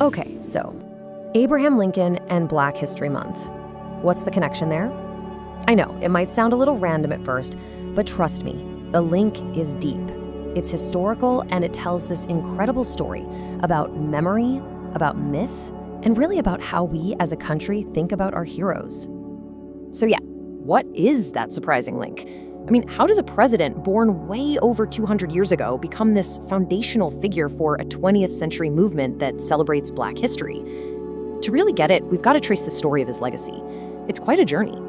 Okay, so Abraham Lincoln and Black History Month. What's the connection there? I know, it might sound a little random at first, but trust me, the link is deep. It's historical, and it tells this incredible story about memory, about myth, and really about how we as a country think about our heroes. So yeah, what is that surprising link? I mean, how does a president born way over 200 years ago become this foundational figure for a 20th century movement that celebrates Black history? To really get it, we've got to trace the story of his legacy. It's quite a journey.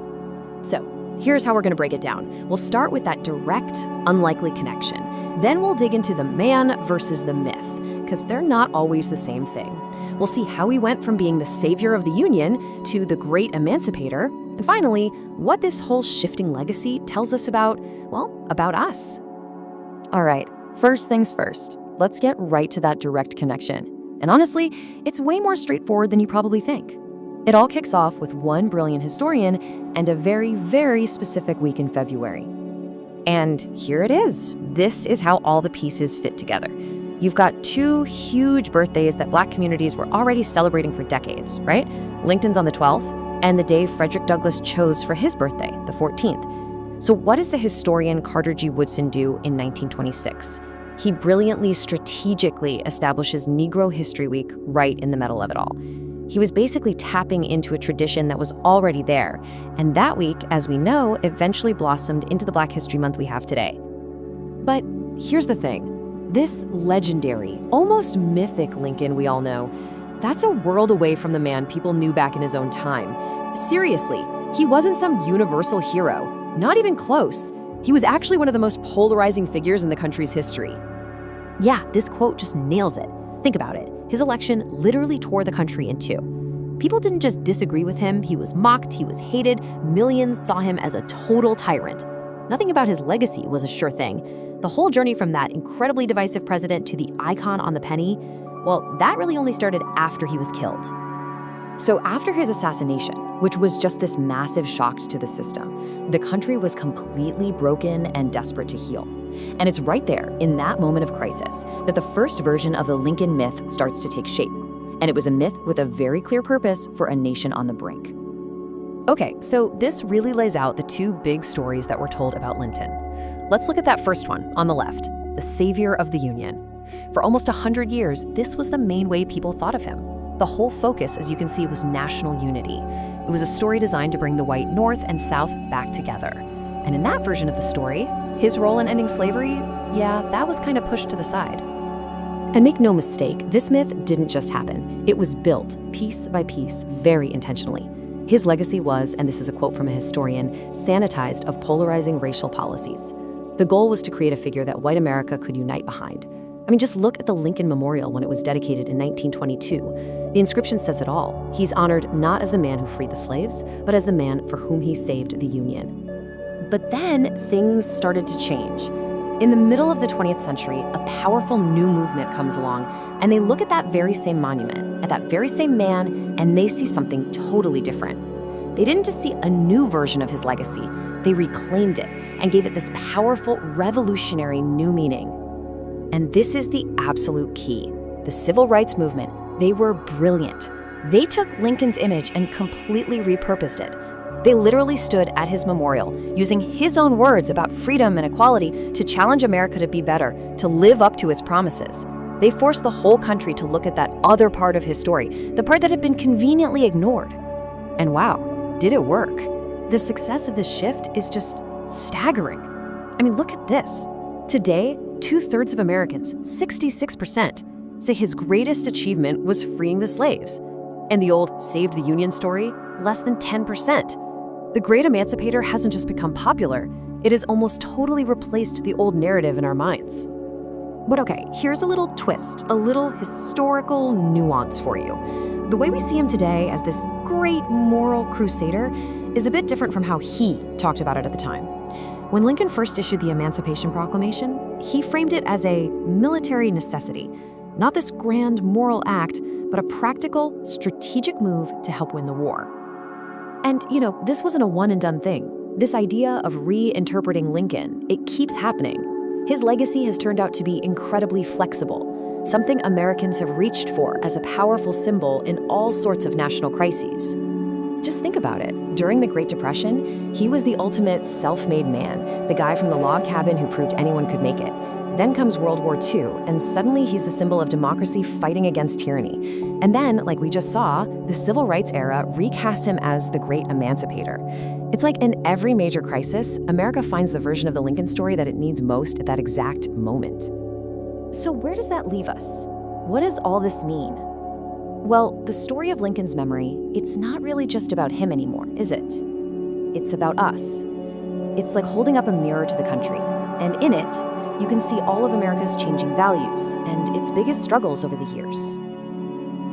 So, here's how we're going to break it down. We'll start with that direct, unlikely connection. Then we'll dig into the man versus the myth, because they're not always the same thing. We'll see how he went from being the savior of the Union to the great emancipator, and finally, what this whole shifting legacy tells us about, well, about us. All right, first things first, let's get right to that direct connection. And honestly, it's way more straightforward than you probably think. It all kicks off with one brilliant historian and a very, very specific week in February. And here it is. This is how all the pieces fit together. You've got two huge birthdays that Black communities were already celebrating for decades, right? Lincoln's on the 12th, and the day Frederick Douglass chose for his birthday, the 14th. So what does the historian Carter G. Woodson do in 1926? He brilliantly, strategically establishes Negro History Week right in the middle of it all. He was basically tapping into a tradition that was already there, and that week, as we know, eventually blossomed into the Black History Month we have today. But here's the thing. This legendary, almost mythic Lincoln we all know, that's a world away from the man people knew back in his own time. Seriously, he wasn't some universal hero, not even close. He was actually one of the most polarizing figures in the country's history. Yeah, this quote just nails it. Think about it. His election literally tore the country in two. People didn't just disagree with him, he was mocked, he was hated, millions saw him as a total tyrant. Nothing about his legacy was a sure thing. The whole journey from that incredibly divisive president to the icon on the penny, well, that really only started after he was killed. So after his assassination, which was just this massive shock to the system, the country was completely broken and desperate to heal. And it's right there, in that moment of crisis, that the first version of the Lincoln myth starts to take shape. And it was a myth with a very clear purpose for a nation on the brink. Okay, so this really lays out the two big stories that were told about Lincoln. Let's look at that first one, on the left, the savior of the Union. For almost 100 years, this was the main way people thought of him. The whole focus, as you can see, was national unity. It was a story designed to bring the white North and South back together. And in that version of the story, his role in ending slavery, yeah, that was kind of pushed to the side. And make no mistake, this myth didn't just happen. It was built, piece by piece, very intentionally. His legacy was, and this is a quote from a historian, sanitized of polarizing racial policies. The goal was to create a figure that white America could unite behind. I mean, just look at the Lincoln Memorial when it was dedicated in 1922. The inscription says it all. He's honored not as the man who freed the slaves, but as the man for whom he saved the Union. But then things started to change. In the middle of the 20th century, a powerful new movement comes along, and they look at that very same monument, at that very same man, and they see something totally different. They didn't just see a new version of his legacy, they reclaimed it and gave it this powerful, revolutionary new meaning. And this is the absolute key. The civil rights movement, they were brilliant. They took Lincoln's image and completely repurposed it. They literally stood at his memorial, using his own words about freedom and equality to challenge America to be better, to live up to its promises. They forced the whole country to look at that other part of his story, the part that had been conveniently ignored. And wow, did it work? The success of this shift is just staggering. I mean, look at this. Today, 2/3 of Americans, 66%, say his greatest achievement was freeing the slaves. And the old Save the Union story, less than 10%. The great emancipator hasn't just become popular, it has almost totally replaced the old narrative in our minds. But okay, here's a little twist, a little historical nuance for you. The way we see him today as this great moral crusader is a bit different from how he talked about it at the time. When Lincoln first issued the Emancipation Proclamation, he framed it as a military necessity, not this grand moral act, but a practical, strategic move to help win the war. And, you know, this wasn't a one-and-done thing. This idea of reinterpreting Lincoln, it keeps happening. His legacy has turned out to be incredibly flexible. something Americans have reached for as a powerful symbol in all sorts of national crises. Just think about it. During the Great Depression, he was the ultimate self-made man, the guy from the log cabin who proved anyone could make it. Then comes World War II, and suddenly he's the symbol of democracy fighting against tyranny. And then, like we just saw, the Civil Rights era recasts him as the great emancipator. It's like in every major crisis, America finds the version of the Lincoln story that it needs most at that exact moment. So where does that leave us? What does all this mean? Well, the story of Lincoln's memory, it's not really just about him anymore, is it? It's about us. It's like holding up a mirror to the country, and in it, you can see all of America's changing values and its biggest struggles over the years.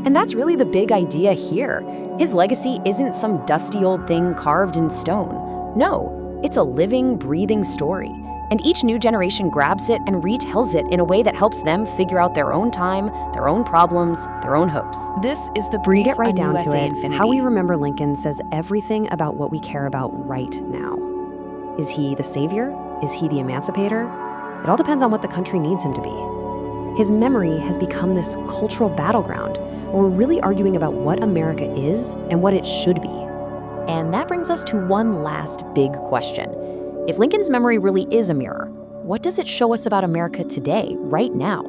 And that's really the big idea here. His legacy isn't some dusty old thing carved in stone. No, it's a living, breathing story. And each new generation grabs it and retells it in a way that helps them figure out their own time, their own problems, their own hopes. This is the brief Get right on down USA to it. Infinity. How we remember Lincoln says everything about what we care about right now. Is he the savior? Is he the emancipator? It all depends on what the country needs him to be. His memory has become this cultural battleground where we're really arguing about what America is and what it should be. And that brings us to one last big question. If Lincoln's memory really is a mirror, what does it show us about America today, right now?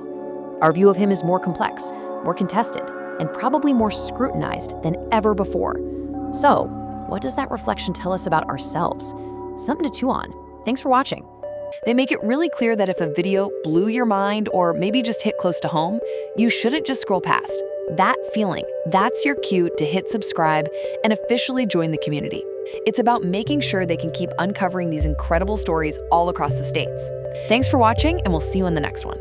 Our view of him is more complex, more contested, and probably more scrutinized than ever before. So, what does that reflection tell us about ourselves? Something to chew on. Thanks for watching. They make it really clear that if a video blew your mind or maybe just hit close to home, you shouldn't just scroll past. That feeling, that's your cue to hit subscribe and officially join the community. It's about making sure they can keep uncovering these incredible stories all across the states. Thanks for watching, and we'll see you in the next one.